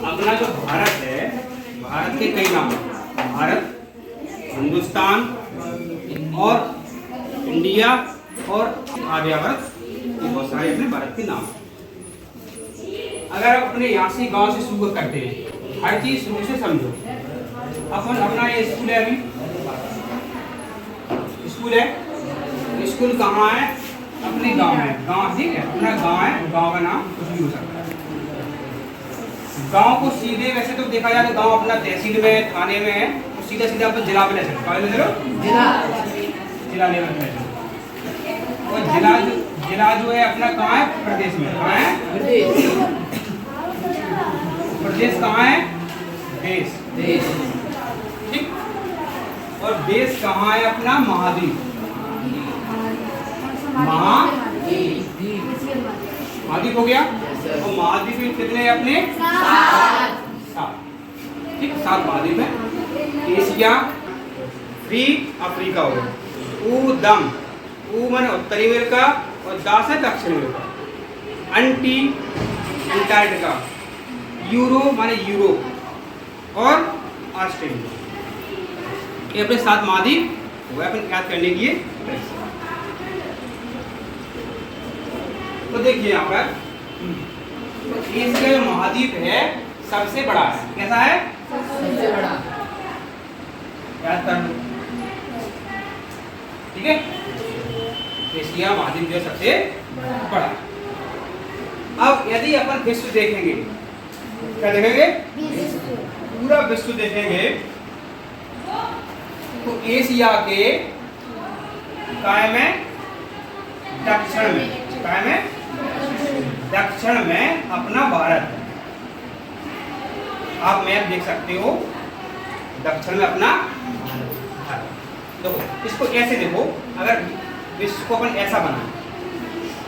अपना जो भारत है, भारत के कई नाम हैं। भारत, हिंदुस्तान और इंडिया और आर्यावर्त, ये बहुत सारे अपने भारत के नाम हैं। अगर आप अपने यहाँ से गांव से शुरू करते हैं, हर चीज शुरू से समझो। अपन अपना ये स्कूल है, अभी स्कूल है, स्कूल कहाँ है? अपने गांव है, गांव, ठीक है, अपना गांव है, गांव का नाम कुछ भी हो सकता है। गांव को सीधे वैसे तो देखा जाए तो गांव अपना तहसील में, थाने में है, तो सीधा सीधा अपन जिला पे ले सकते, जिला लेवल पे। और जिला जो है अपना कहाँ है? प्रदेश में। कहाँ है? प्रदेश कहाँ है? देश, ठीक। और देश कहाँ है अपना? महाद्वीप, महाद्वीप हो गया। और महाद्वीप में कितने हैं अपने? 7, ठीक, 7 महाद्वीप है। एशिया, अफ्रीका हो गया, ऊदम, ऊ माने उत्तरी अमेरिका और दास है दक्षिण अमेरिका। अंटार्कटिका, यूरो माने यूरोप और ऑस्ट्रेलिया। ये अपने 7 महाद्वीप हो गए अपन याद करने के लिए। तो देखिए यहाँ पर एशिया जो महाद्वीप है सबसे बड़ा है। कैसा है? सबसे बड़ा, याद कर लो, ठीक है। एशिया महाद्वीप जो सबसे बड़ा। अब यदि अपन विश्व देखेंगे, क्या देखेंगे? पूरा विश्व देखेंगे तो एशिया के काय में, दक्षिण में, काय में, दक्षिण में अपना भारत है। आप मैप देख सकते हो, दक्षिण में अपना भारत। देखो इसको ऐसे देखो, अगर विश्व को अपन ऐसा बनाए,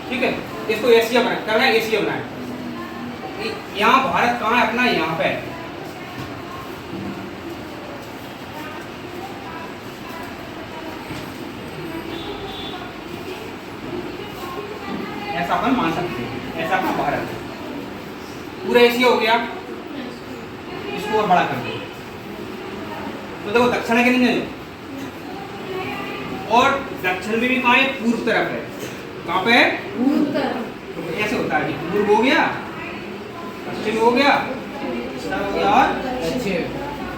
ठीक है, इसको एशिया बनाए, करना है एशिया बनाए। यहाँ भारत कहाँ है अपना? यहाँ पे। ऐसा अपन मान सकते हैं, ऐसा अपना भारत है। पूरा एशिया हो गया, इसको और बड़ा कर दो तो देखो दक्षिण है कि नहीं है? और दक्षिण में भी कहाँ है? पूर्व तरफ है। कहाँ पे है? पूर्व तरफ। तो ऐसे होता है कि पूर्व हो गया, पश्चिम हो गया, उत्तर हो गया और दक्षिण।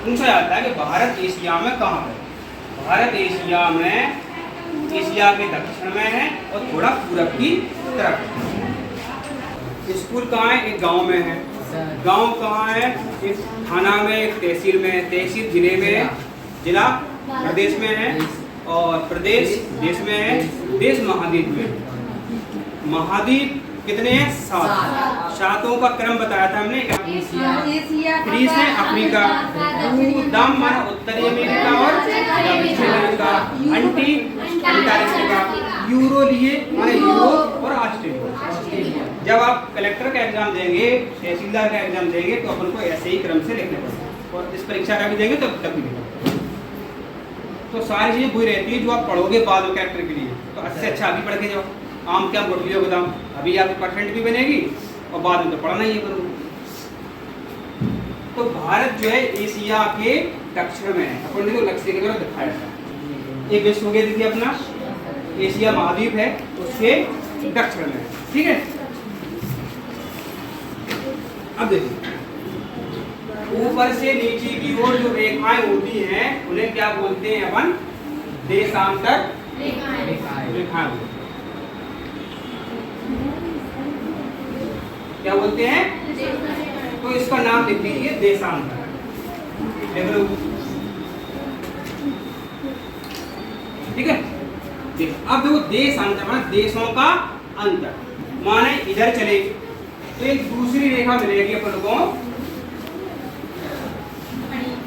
पूछा जाता है कि भारत एशिया में कहाँ है? भारत एशिया में, एशिया के दक्षिण में है और थोड़ा पूरब की तरफ है। स्कूल कहाँ है? एक गांव में है। गांव कहाँ है? एक थाना में, एक तहसील में, तहसील जिले में, जिला प्रदेश में है और प्रदेश देश में है, देश महाद्वीप में। महाद्वीप कितने हैं? 7। 7 का क्रम बताया था हमने। ग्रीस है, अफ्रीका, ऊदम माने उत्तरी अमेरिका और दक्षिण अमेरिका, अंटार्कटिका, यूरो लिए माने यूरोप और ऑस्ट्रेलिया। जब आप कलेक्टर का एग्जाम देंगे, तहसीलदार का एग्जाम देंगे तो अपन को ऐसे ही क्रम से लिखना पड़ेगा। और इस परीक्षा का भी देंगे तो तब भी लिखना। तो सारी चीजें वही रहती है जो आप पढ़ोगे बाद में कैरेक्टर के लिए। तो अच्छे अच्छा अभी पढ़ के जाओ, आम क्या गुठलियों को दाम, अभी आपकी परसेंट भी बनेगी और बाद में तो पढ़ना ही करोगे। तो भारत जो है एशिया के दक्षिण में है। अपन देखो लक्ष्य की तरफ दिखाया था। एक विश्व हो गया, देखिए अपना एशिया महाद्वीप है, उसके दक्षिण में, ठीक है। अब देखिए ऊपर से नीचे की ओर जो रेखाएं होती हैं उन्हें क्या बोलते हैं अपन? देशांतर रेखाएं। क्या बोलते हैं? तो इसका नाम लिख लीजिए देशांतर। ठीक है। अब देखो देशांतर माने देशों का अंतर, माने इधर चले तो एक दूसरी रेखा मिलेगी अपन को।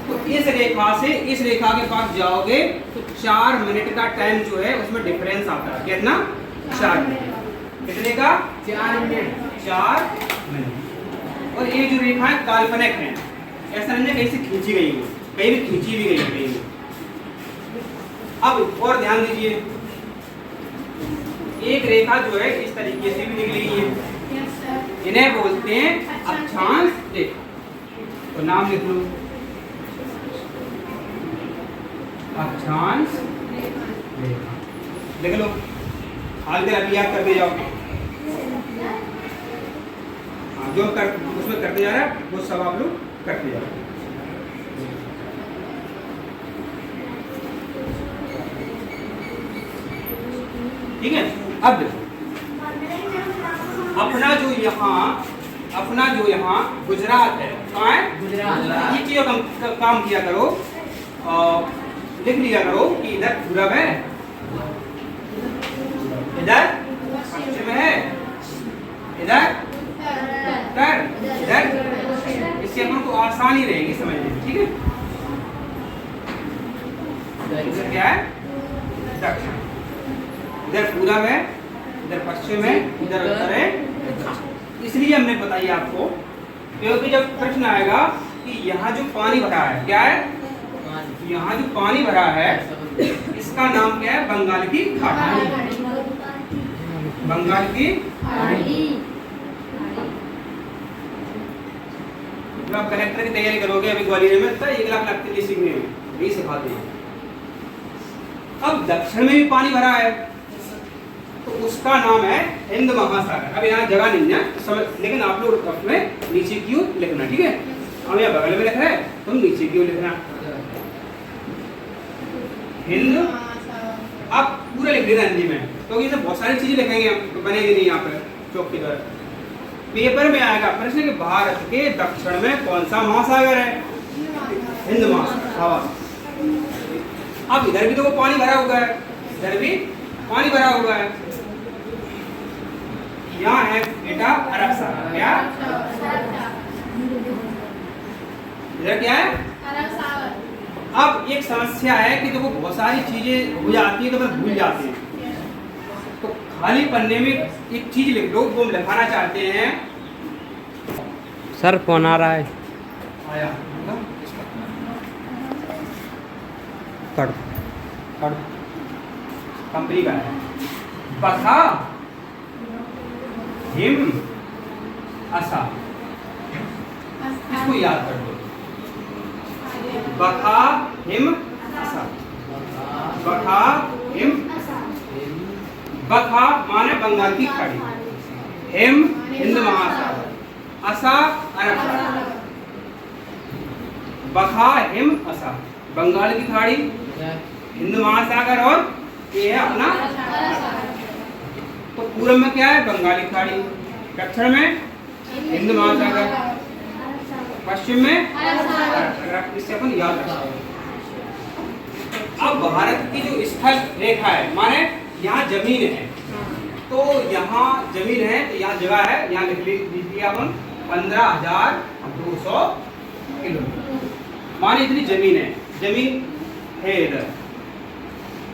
तो इस रेखा से इस रेखा के पास जाओगे तो 4 मिनट का टाइम जो है उसमें डिफरेंस आता है। कितना? 4 मिनट। कितने का? 4 मिनट। 4 मिनट। और ये जो रेखा है काल्पनिक है, ऐसा नहीं है कहीं से खींची गई है, कहीं भी खींची भी गई है कहीं भी। अब और ध्यान दीजिए, एक रेखा जो है इस तरीके से भी निकलेगी है, इन्हें बोलते हैं अक्षांश रेखा। तो नाम लिख लो, अक्षांश रेखा लिख लो। हाल अभी याद करते जाओ। हाँ, जो कर उसमें करते जा रहा है वो सब आप लोग करते जाओ। ठीक है। अब देखो, अपना जो यहाँ गुजरात है, कहाँ है? गुजरात। ये चीजों का काम किया करो, लिख लिया करो कि इधर पूरब है, इधर पश्चिम है, इधर उत्तर, इधर। इससे अपन को आसानी रहेगी समझने में। ठीक है। इधर क्या है? दक्षिण। इधर पूरब है, इधर पश्चिम है, इधर उत्तर है। इसलिए हमने बताई आपको, क्योंकि जब प्रश्न आएगा कि यहाँ जो पानी भरा है, क्या है? यहाँ जो पानी भरा है इसका नाम क्या है? बंगाल की खाड़ी। बंगाल की खाड़ी। जब आप कलेक्टर की तैयारी करोगे अभी ग्वालियर में, तो 1 लाख लगते हैं सीखने में, यही सिखाते हैं। अब दक्षिण में भी पानी भरा है तो उसका नाम है हिंद महासागर। अब यहाँ जगह नहीं है तो समझ, लेकिन आप लोग अपने नीचे की ओर लिखना। ठीक है। हम यहाँ बगल में लिख रहे हैं, तुम नीचे की ओर लिखना, हिंद। आप पूरा लिख देना हिंदी में, क्योंकि तो बहुत सारी चीजें लिखेंगे, बनेगी नहीं यहाँ पे चौक की तरह। पेपर में आएगा प्रश्न कि भारत के दक्षिण में कौन सा महासागर है? हिंद महासागर। हवा। अब इधर भी तो वो पानी भरा हुआ है, इधर भी पानी भरा हुआ है। यहाँ है बेटा अरब सागर। क्या? इधर क्या है? अरब सागर। अब एक समस्या है कि देखो बहुत सारी चीजें हो जाती है तो मैं भूल जाते हैं, तो खाली पन्ने में एक चीज लिख दो, वो हम लिखाना चाहते हैं। सर कौन आ रहा है? आया कंपनी का है। बखा हिम असा, इसको याद कर दो। बखा हिम असा, बखा हिम। बखा माने बंगाल की खाड़ी, हिम हिंद महासागर, असा अरब सागर। बखा हिम असा बंगाल की खाड़ी, हिंद महासागर, और ये है अपना। तो पूर्व में क्या है? बंगाली खाड़ी, दक्षिण में हिंद महासागर, पश्चिम में अरब। इससे अपन याद रखें। अब भारत की जो स्थल रेखा है, माने यहाँ जमीन है, तो यहाँ जमीन है तो यहाँ जगह है, यहाँ लिख लीजिए अपन 15,200 किलोमीटर। माने इतनी जमीन है, जमीन है इधर।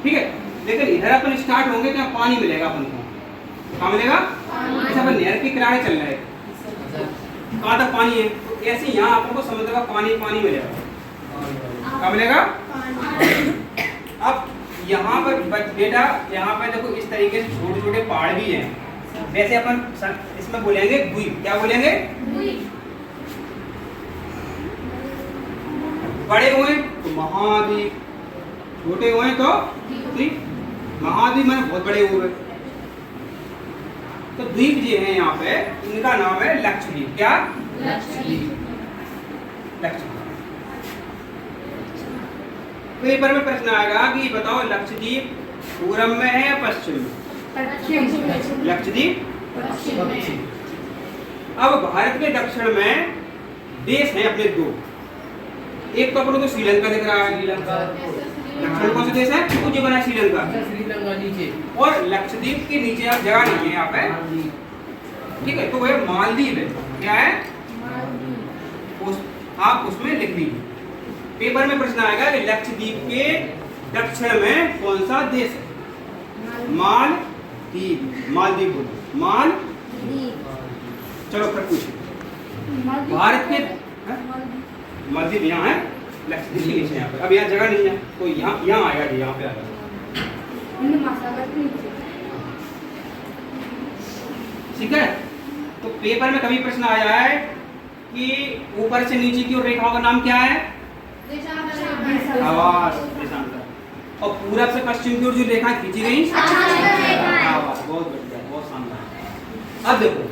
ठीक है। लेकिन इधर अपन स्टार्ट होंगे तो पानी मिलेगा अपन को। कहाँ मिलेगा? जैसे अपन नहर के किनारे चल रहे हैं, कहाँ तक पानी है, तो ऐसे यहाँ अपन को समुद्र का पानी मिलेगा। कहाँ मिलेगा? अब यहाँ पर बेटा, यहाँ पर देखो इस तरीके से छोटे छोटे पहाड़ भी हैं। वैसे अपन इसमें बोलेंगे द्वीप। क्या बोलेंगे? बड़े हुए तो महाद्वीप, छोटे हुए तो द्वीप। महाद्वीप में बहुत बड़े हुए, तो द्वीप जो है यहाँ पे, इनका नाम है लक्षद्वीप। क्या? लक्षद्वीप। पेपर में प्रश्न आएगा कि बताओ लक्षद्वीप पूरब में है या पश्चिम में? लक्षद्वीप पश्चिम में। अब भारत के दक्षिण में देश हैं अपने दो। एक तो अपने को श्रीलंका दिख रहा है, श्रीलंका दक्षिण कौन सा देश है? मुझे बना श्रीलंका नीचे, और लक्षद्वीप के नीचे आप जगह नहीं है यहाँ पे। ठीक है। तो वह मालदीव है। क्या है? आप उसमें लिख लीजिए। पेपर में प्रश्न आएगा कि लक्षद्वीप के दक्षिण में कौन सा देश है? मालदीव। मालदीव बोलो, मालदीव। चलो फिर पूछिए। भारत के मालदीव यहाँ है, लक्षद्वीप के नीचे यहाँ पे। अब यहाँ जगह नहीं है तो यहाँ आएगा जी, यहाँ पे आएगा। ठीक है। तो पेपर में कभी प्रश्न आया है कि ऊपर से नीचे की ओर रेखाओं का नाम क्या है? आवास देशांतर। और पूरब से पश्चिम की ओर जो रेखा खींची गई आवास। बहुत बढ़िया, बहुत शानदार। अब देखो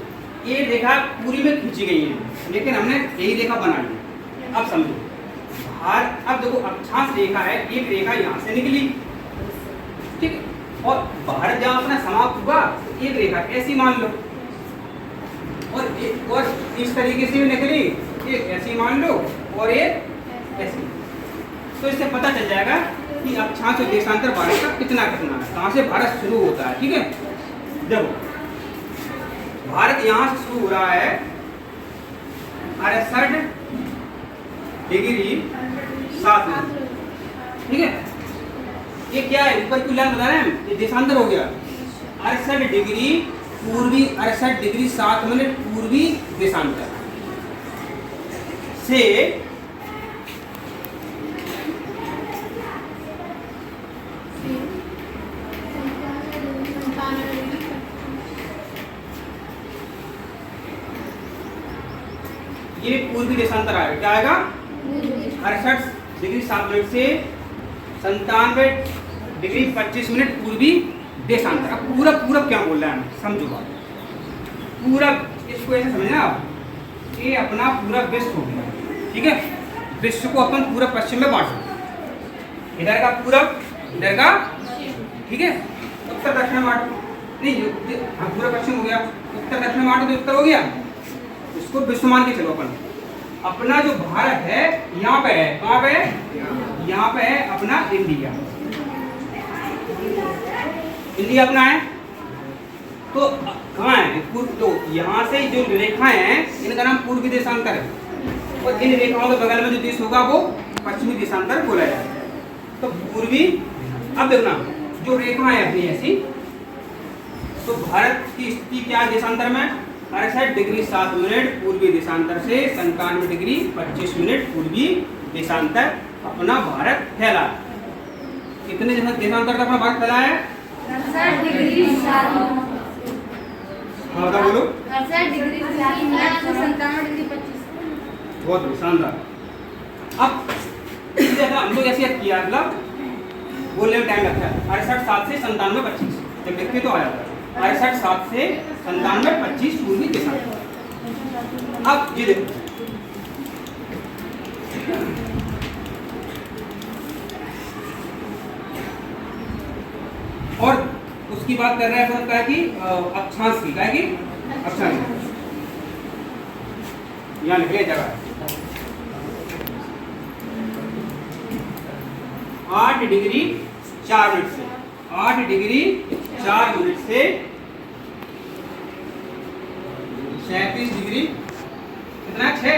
ये रेखा पूरी में खींची गई है, लेकिन हमने यही रेखा बना ली। अब समझो अब देखो अक्षांश रेखा है, एक रेखा यहाँ से निकली, ठीक है, और भारत जहाँ अपना समाप्त हुआ एक रेखा ऐसी मान लो, और इस तरीके से भी निकली, एक ऐसी मान लो और एक ऐसी। तो इससे पता चल जाएगा कि अक्षांश और देशांतर भारत का कितना है, कहाँ से भारत शुरू होता है। ठीक है, देखो भारत यहाँ से शुरू हो रहा है 68 डिग्री 7 मिनट। ठीक है, ये क्या है, ऊपर की लाइन बता रहे हैं, ये देशांतर हो गया। 68 डिग्री पूर्वी, 68 डिग्री 7 मिनट पूर्वी देशांतर से ये पूर्वी देशांतर आएगा। क्या आएगा? 68 डिग्री 7 मिनट से 97 डिग्री 25 मिनट पूर्वी देशांतर। अब पूरब, पूरब क्या बोल रहा है, समझो बात। पूरब, इसको ऐसे समझना आप, ये अपना पूरा विश्व हो गया। ठीक है, विश्व को अपन पूरब पश्चिम में बांट सकते हैं, इधर का पूरब, इधर का, ठीक है, उत्तर दक्षिण में बांटो। नहीं, पूरब पश्चिम हो गया, उत्तर दक्षिण में बांटो तो उत्तर हो गया। इसको विश्व मान के चलो। अपन अपना जो भारत है यहाँ पे है, कहाँ पे है? यहाँ पे है अपना इंडिया। इंडिया अपना है, तो कहाँ है? तो यहाँ से जो रेखाएं हैं इनका नाम पूर्वी देशांतर है, और इन रेखाओं के बगल में जो देश होगा वो पश्चिमी देशांतर बोला जाएगा। तो पूर्वी, अब देखना जो रेखा है अपनी ऐसी, तो भारत की स्थिति क्या देशांतर में? 68 डिग्री 7 मिनट पूर्वी देशांतर से 97 डिग्री 25 मिनट पूर्वी देशांतर अपना भारत फैला। कितने देशांतर का अपना भारत फैला है? 68 डिग्री 7 हाँ बता बोलो। 68 डिग्री 7 मिनट से 97 डिग्री 25। बहुत शानदार। अब हम लोग ऐसे किया, मतलब बोलने में टाइम लगता है। 68 7 से 97 25 जब देखते तो आ जाता है। 68 7 से 97 25 पूर्वी देशांतर। अब ये देखो, और उसकी बात कर रहे हैं तो क्या है कि अक्षांश की, क्या है कि अक्षांश यहाँ निकले जगह 8 डिग्री 4 मिनट से, 8 डिग्री 4 मिनट से 37 डिग्री कितना 6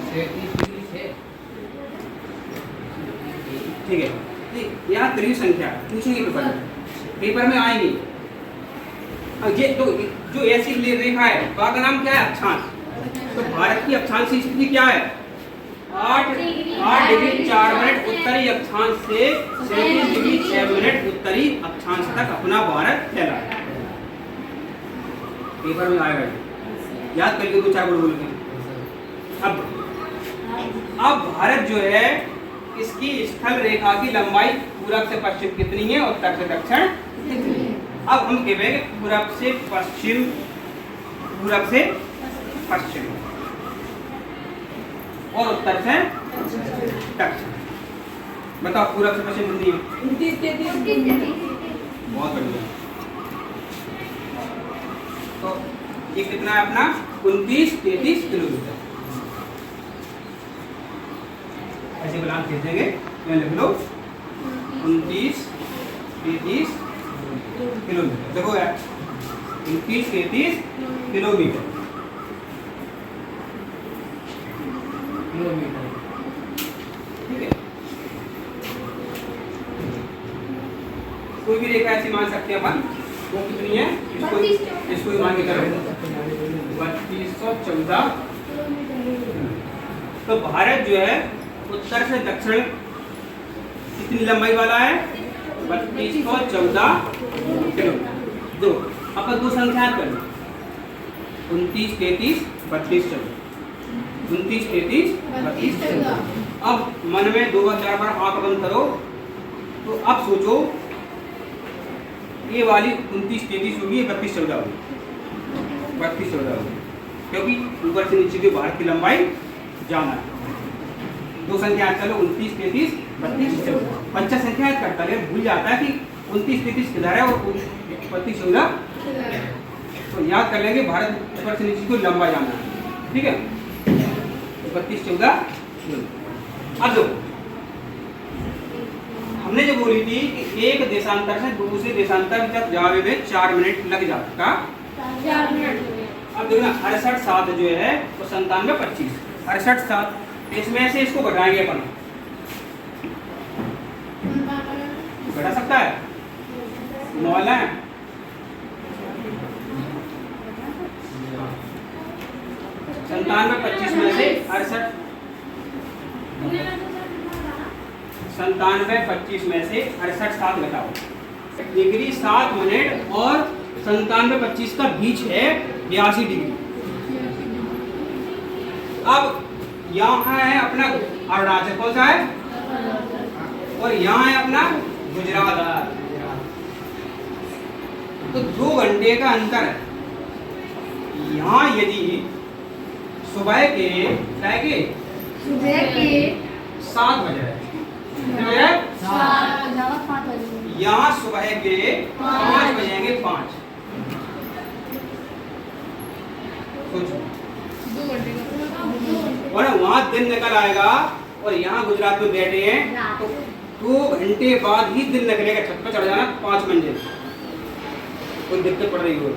37 डिग्री 6। ठीक है, यहाँ त्रिभुज संख्या पूछेंगे पेपर में आएंगी। अब ये तो जो ऐसी रेखा है वहाँ का नाम क्या है? अक्षांश। तो भारत की अक्षांश की स्थिति क्या है? 8 डिग्री 4 मिनट उत्तरी अक्षांश से 37 डिग्री 6 मिनट उत्तरी अक्षांश तक अपना भारत फैला। पेपर में आएगा, याद करके 2-4 बोल बोल के। अब भारत जो है इसकी स्थल रेखा की लंबाई पूरब से पश्चिम कितनी है, उत्तर से दक्षिण कितनी है? अब हम कहेंगे पूरब से पश्चिम, पूरब से पश्चिम और उत्तर से दक्षिण। बताओ पूरब से पश्चिम कितनी है? 29 बहुत बढ़िया। तो ये कितना है अपना? 29-33 किलोमीटर। ऐसे गुलाम खींचेंगे, मैं लिख लो 29-33 किलोमीटर। देखो यार 29-33 किलोमीटर। ठीक है, कोई भी रेखा ऐसी मान सकते हैं अपन। वो कितनी है? इसको ही मान के करो 3214। तो भारत जो है उत्तर से दक्षिण कितनी लंबाई वाला है? 3214 किलोमीटर। दो अपन दो संख्या कर, 29, 33, 32, 14, 29, 33, 32, 14। अब मन में 2 बार 4 बार आंख बंद करो। तो अब सोचो ये वाली 29, 33 होगी, ये 32, 14 होगी, 32, 14 होगी, क्योंकि ऊपर से नीचे की बाहर की लंबाई जाना है। 2 संख्या याद कर लो, 29, 33, 32, 14। बच्चा संख्या याद करता है, भूल जाता है कि 29, 33 किधर है और 32, 14 तो याद कर लेंगे। भारत ऊपर से नीचे को लंबा जाना है, ठीक है। 32, 14। अब देखो हमने जो बोली थी कि एक देशांतर से दूसरे देशांतर तक जाने में 4 मिनट लग जाता। 4 मिनट। अब देखना 68, 7 जो है वो 97, 25, 68, 7 इसमें से इसको घटाएंगे अपन, घटा सकता है मौला है। 97, 25 में से 68, 97, 25 में से 68, 7 घटाओ। डिग्री 7 मिनट और 97, 25 का बीच है 82 डिग्री। अब यहाँ है अपना अरुणाचल, कौन सा है, और यहाँ है अपना गुजरात। तो 2 घंटे का अंतर है। यहाँ यदि सुबह के 7 बजे है, यहाँ सुबह के 5 बजेंगे, 5 सोचो, और वहाँ दिन निकल आएगा और यहाँ गुजरात में बैठे हैं तो 2 घंटे बाद ही दिन निकलेगा। छत पर चढ़ जाना 5 मंजिल, कोई दिक्कत पड़ रही हो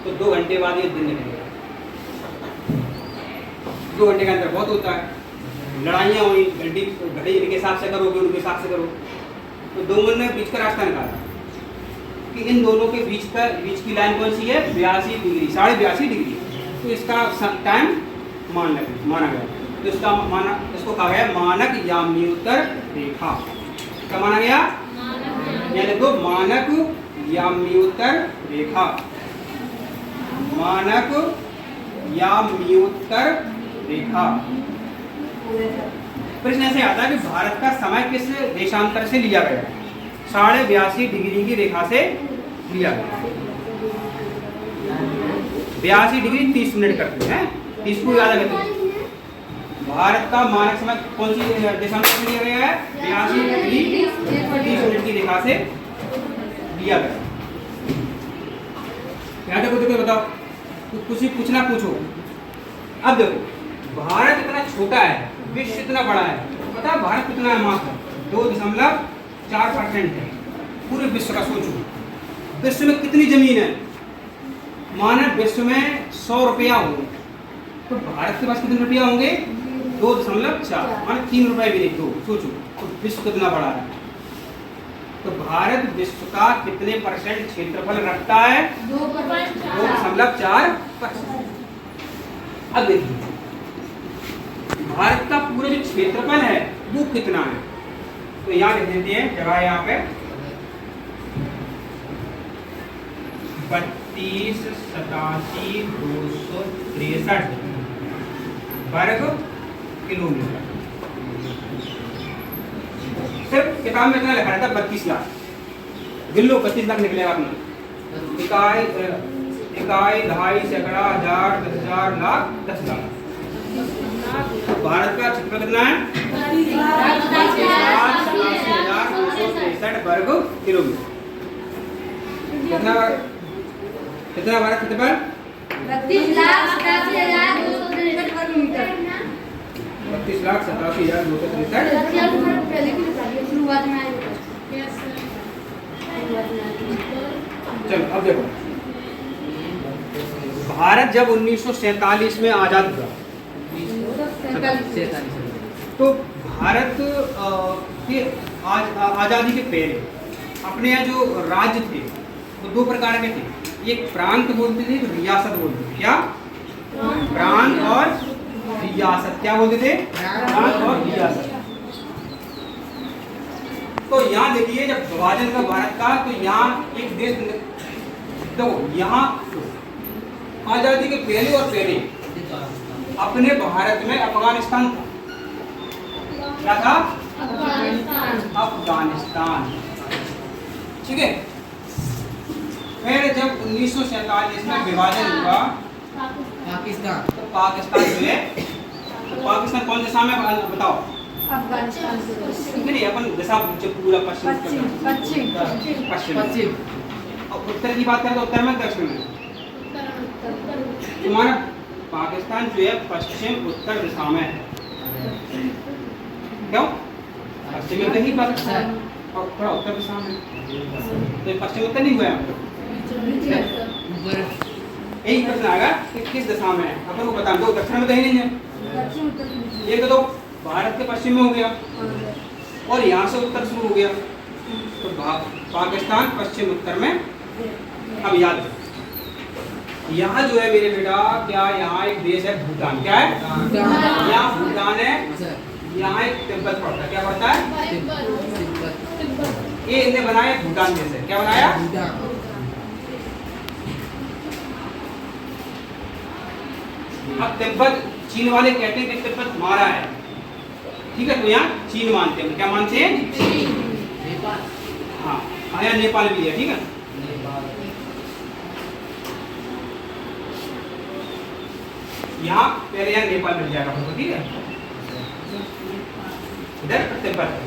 तो 2 घंटे बाद ये दिन निकलेगा। 2 घंटे का अंतर बहुत होता है। लड़ाइयाँ हुई, घड़ी इनके हिसाब से करोगे, उनके हिसाब से करो, तो दोनों ने बीच का रास्ता निकाला कि इन दोनों के बीच की लाइन कौन सी है, 82 डिग्री, 82.5 डिग्री। तो इसका टाइम माना गया, तो इसको कहा गया मानक याम्योत्तर रेखा। क्या माना गया, यानी तो मानक याम्योत्तर रेखा, मानक याम्योत्तर रेखा। प्रश्न ऐसे आता है कि भारत का समय किस देशांतर से लिया गया, 82.5 डिग्री की रेखा से लिया गया। 82 डिग्री 30 मिनट करते हैं, 30 को याद रखते हैं। भारत का मानक समय कौन सी देशांतर से लिया गया है, 82 डिग्री 30 मिनट की रेखा से लिया गया। यहाँ तक देखो, बताओ कुछ ही पूछना पूछो। अब देखो भारत इतना छोटा है, विश्व इतना बड़ा है, पता है भारत कितना है, मात्र 2.4% है पूरे विश्व का। सोचो विश्व में कितनी जमीन है, माना विश्व में 100 रुपया होंगे तो भारत के पास कितने रुपया होंगे, 2.4, माना 3 रुपए भी नहीं, 2। सोचो तो विश्व कितना बड़ा है। तो भारत विश्व का कितने % क्षेत्रफल रखता है, 2.4%। अब देखिए भारत का पूरा जो क्षेत्रफल है वो कितना है, तो यहाँ लिख देते हैं जगह यहाँ पे 32,87,263 वर्ग किलोमीटर। सिर्फ किताब में इतना लिखा रहता है 32 लाख, गिन लो 25 लाख निकलेगा अपना। इकाई, दहाई, सैकड़ा, हजार, 10,000, लाख, 10 लाख। भारत का क्षेत्रफल कितना है, 32,87,263 वर्ग किलोमीटर। कितना भारत क्षेत्रफल, 32,87,263 वर्ग मीटर। 32,87,263। शुरुआत में चलो अब देखो भारत जब 1947 में आजाद हुआ तो भारत के आज़ादी के पहले अपने यहाँ जो राज्य थे वो 2 प्रकार के थे। एक प्रांत बोलते थे, रियासत बोलते थे। क्या, प्रांत और रियासत। क्या बोलते थे, प्रांत और रियासत। तो यहाँ देखिए जब विभाजन का भारत का, तो यहाँ एक देश, तो यहाँ आजादी के पहले और पहले अपने भारत में अफगानिस्तान था। क्या था? अफगानिस्तान। ठीक है। फिर जब 1947 में विभाजन हुआ पाकिस्तान, तो पाकिस्तान जो है, तो पाकिस्तान कौन दिशा में बताओ? अफगानिस्तान से पश्चिम। नहीं, अपन दिशा जो पूरा पश्चिम पश्चिम पश्चिम पश्चिम पश्चिम। और उत्तर की बात करें तो उत्तर में दक्षिण में। तुम्हारा पाकिस्तान जो है पश्चिम उत्तर दिशा में है। क्यों? पश्चिम में ही पाकिस्तान और थोड़ा उत्तर दिशा में, तो ये पश्चिम उत्तर नहीं हुआ है। ऊपर यही प्रश्न आएगा कि किस दिशा में है, अपन को बता दो। दक्षिण में तो ही नहीं है, दक्षिण उत्तर ये तो भारत के पश्चिम में हो गया और यहाँ से उत्तर शुरू हो गया, तो पाकिस्तान पश्चिम उत्तर में। अब याद रखो, यहाँ जो है मेरे बेटा, क्या यहाँ एक देश है भूटान। क्या है? यहाँ भूटान है, यहाँ एक तिब्बत पड़ता है। क्या पड़ता है? तिब्बत। ये इन्हें बनाया भूटान देश है। क्या बनाया? अब तिब्बत, चीन वाले कहते हैं कि तिब्बत हमारा है। ठीक है, तो यहाँ चीन मानते हैं। क्या मानते हैं? नेपाल। हाँ, यहाँ नेपाल भी है। ठीक है, यहाँ पहले यहाँ नेपाल मिल जाएगा हमको। ठीक है, इधर तिब्बत है।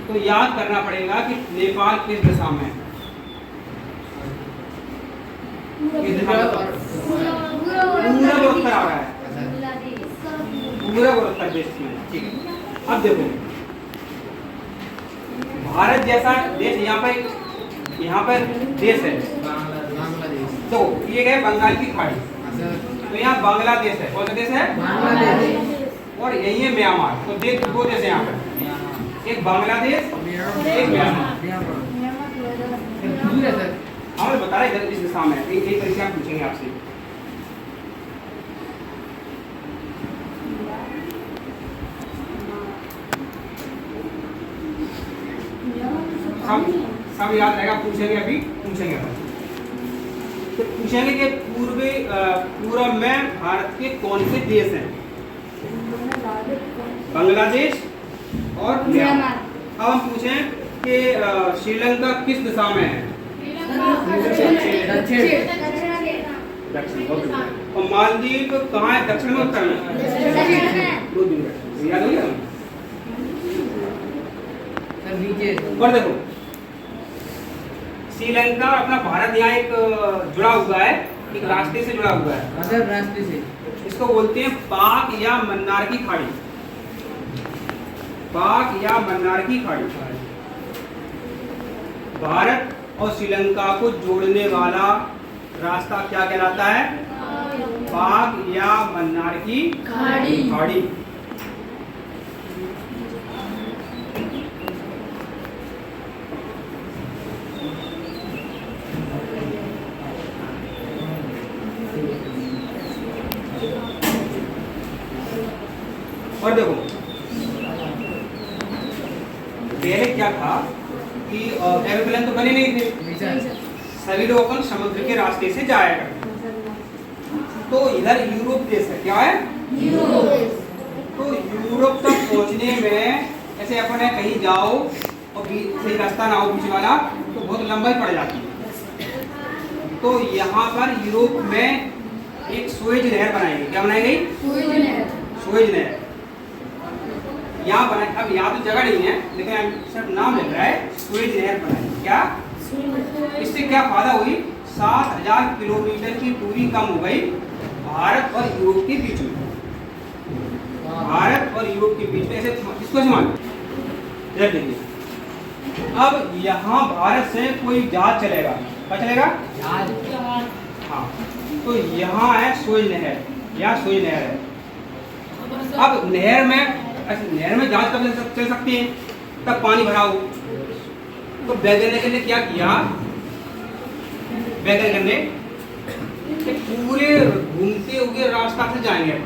तो याद करना पड़ेगा कि नेपाल किस दिशा में है। किस दिशा में? पूरब और उत्तर आ रहा है। पूरब और उत्तर देश में। ठीक है, अब देखो, भारत जैसा देश यहाँ पर देश है। बांग्लादेश। तो ये गए बंगाल की खाड़ी, तो यहाँ बांग्लादेश है। कौन सा देश है? बांग्लादेश। और यही है म्यांमार। तो दो देश है यहाँ पर, एक बांग्लादेश, एक म्यांमार। दूर है सर। हमें बता रहे इधर इस दिशा में। एक परीक्षा पूछेंगे आपसे। सब याद रहेगा, पूछेंगे अभी, पूछेंगे अपन। तो पूछेंगे कि पूर्व में भारत के कौन से देश हैं? बांग्लादेश और म्यांमार। अब हम पूछें कि श्रीलंका किस दिशा में है? दक्षिण। और मालदीव कहाँ है? दक्षिण में उत्तर में? दो दिन याद हो गया। सर नीचे। और देखो, श्रीलंका अपना भारत यहाँ एक जुड़ा हुआ है, एक रास्ते से जुड़ा हुआ है। अदर रास्ते से। इसको बोलते हैं पाक या मन्नार की खाड़ी। पाक या मन्नार की खाड़ी। भारत और श्रीलंका को जोड़ने वाला रास्ता क्या कहलाता है? पाक या मन्नार की खाड़ी। और देखो, पहले क्या था कि एरोप्लेन तो बने नहीं थे, सभी लोग अपन समुद्र के रास्ते से जाया करते। तो इधर यूरोप देश है। क्या है? तो यूरोप तक पहुंचने में ऐसे अपन कहीं जाओ और सही रास्ता ना हो बीच वाला, तो बहुत लंबाई पड़ जाती है। तो यहाँ पर यूरोप में एक सुएज नहर बनाई गई। क्या बनाई गई? सुएज नहर यहाँ बनाई। अब यहाँ तो जगह नहीं है, लेकिन सिर्फ नाम लग रहा है, सुएज नहर बनाई। क्या? इससे क्या फायदा हुई? 7000 किलोमीटर की दूरी कम हो गई भारत और यूरोप के बीच में। भारत और यूरोप के बीच में ऐसे इसको मान देखिए। अब यहाँ भारत से कोई जहाज चलेगा, क्या चलेगा? हाँ, तो यहाँ है सुएज नहर, यहाँ सुएज नहर है। अब नहर में जहाज कब चल सकती है? तब पानी भरा हो। तो वैज्ञानिक ने क्या किया? वैज्ञानिक ने कि पूरे घूमते हुए रास्ता से जाएंगे,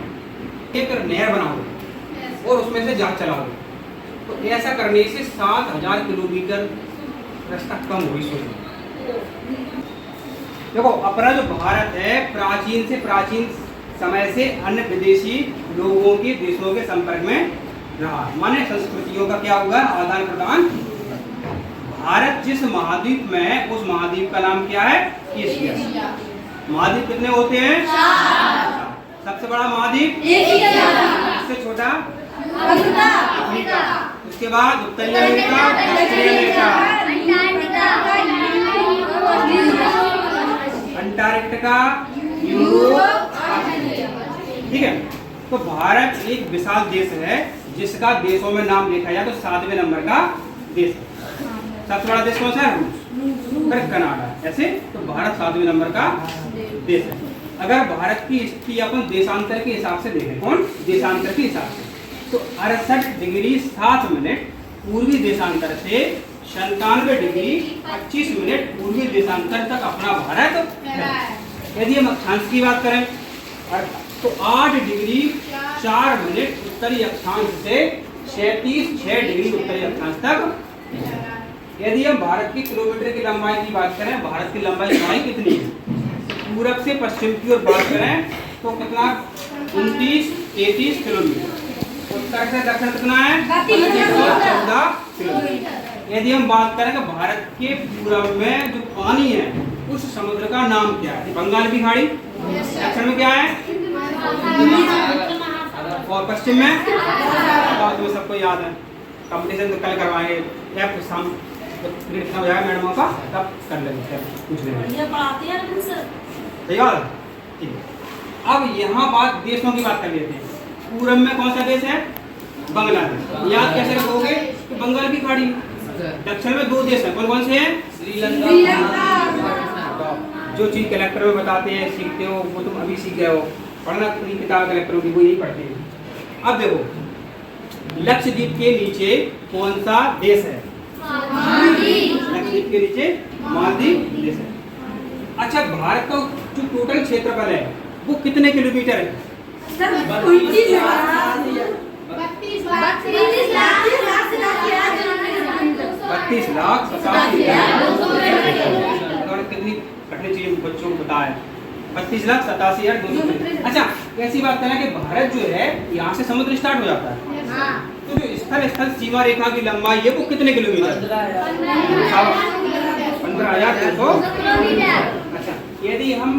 एक नहर बनाओ और उसमें से जहाज चलाओ। तो ऐसा करने से 7000 किलोमीटर रास्ता कम हुई। देखो अपना जो भारत है प्राचीन से प्राचीन समय से अन्य विदेशी लोगों के देशों के संपर्क में रहा, माने संस्कृतियों का क्या हुआ आदान प्रदान। भारत जिस महाद्वीप में है उस महाद्वीप का नाम क्या है एशिया। महाद्वीप कितने होते हैं? सबसे बड़ा महाद्वीप एशिया, सबसे छोटा अफ्रीका, उसके बाद उत्तरी अमेरिका, दक्षिणी अमेरिका, अंटार्कटिका, यूरोप, ठीक है। तो भारत एक विशाल देश है जिसका देशों में नाम देखा जाए तो 7वें नंबर का देश है। सबसे बड़ा देश कौन सा है? रूस, फिर कनाडा, ऐसे तो भारत 7वें नंबर का देश है। अगर भारत की स्थिति अपन देशांतर के हिसाब से देखें, कौन देशांतर के हिसाब से, तो 68 डिग्री 7 मिनट पूर्वी देशांतर से 97 डिग्री 25 मिनट पूर्वी देशांतर तक अपना भारत है। यदि हम अक्षांश की बात करें तो 8 डिग्री 4 मिनट उत्तरी अक्षांश से 36 डिग्री उत्तरी अक्षांश तक। यदि हम भारत की किलोमीटर की लंबाई की बात करें, भारत की लंबाई कितनी है? पूरब से पश्चिम की ओर बात करें तो कितना 29-33 किलोमीटर, उत्तर से दक्षिण कितना है 14 किलोमीटर। यदि हम बात करें कि भारत के पूरब में जो पानी है उस समुद्र का नाम क्या है? बंगाल की खाड़ी। दक्षिण में क्या है? और पश्चिम में तो सबको याद है, कंपटीशन तो कल करवाएंगे या शाम हो जाएगा मैडमों का तब कर लेंगे, पूछ लेंगे। सही बात है, ठीक है। अब यहाँ बात देशों की बात कर लेते हैं। पूरब में कौन सा देश है? बांग्लादेश। याद कैसे रखोगे कि बंगाल की खाड़ी। दक्षिण में 2 देश हैं, कौन कौन से हैं? श्रीलंका। जो चीज कलेक्टर में बताते हैं सीखते हो वो तुम अभी सीख गए हो, पढ़ना पूरी किताब कलेक्टरों की वो यही पढ़ते हैं। अब देखो लक्षद्वीप के नीचे कौन सा देश है? लक्षद्वीप के नीचे मालदीव देश है। अच्छा, भारत का जो टोटल क्षेत्रफल है वो कितने किलोमीटर है? 32,87,200। कितनी कठिन चीज बच्चों को पता है, 32,87,200। अच्छा, ऐसी बात है कि भारत जो है यहाँ से समुद्र स्टार्ट हो जाता है, तो जो स्थल सीमा रेखा की लंबाई है वो कितने किलोमीटर? 15,200 किलोमीटर। अच्छा, यदि हम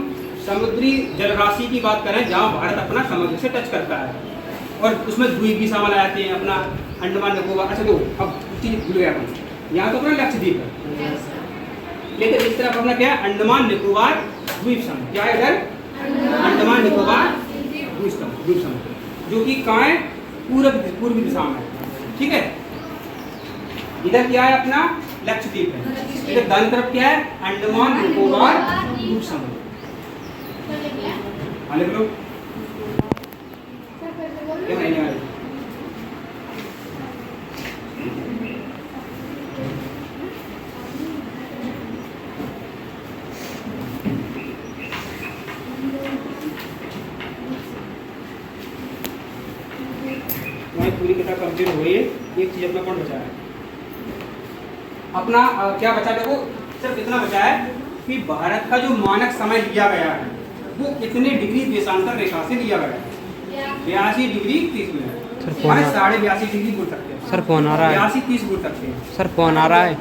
समुद्री जलराशि की बात करें जहाँ भारत अपना समुद्र से टच करता है और उसमें द्वीप भी शामिल आते हैं, अपना अंडमान निकोबार। अच्छा, तो अब चीज भूल गया अपन, यहाँ तो अपना लक्षद्वीप है, लेकिन इस तरफ अपना क्या है? अंडमान निकोबार द्वीप समूह। क्या है इधर? अंडमान निकोबार द्वीप समूह, जो कि कहाँ है? पूर्वी दिशा में, ठीक है। इधर क्या है? अपना लक्षद्वीप है। इधर दाहिनी तरफ क्या है? अंडमान निकोबार द्वीप समूह। लिख लो क्या नहीं आ रही? पूरी किताब कंप्लीट हुई है। एक चीज अपना कौन बचा है? अपना क्या बचा? देखो सिर्फ इतना बचा है कि भारत का जो मानक समय लिया गया है वो कितने डिग्री देशांतर रेखा से लिया गया है? 82 डिग्री 30 मिनट। 82.5 डिग्री बोल सकते हैं सर। फोन आ रहा है 82 30 बोल सकते हैं सर। फोन आ रहा है।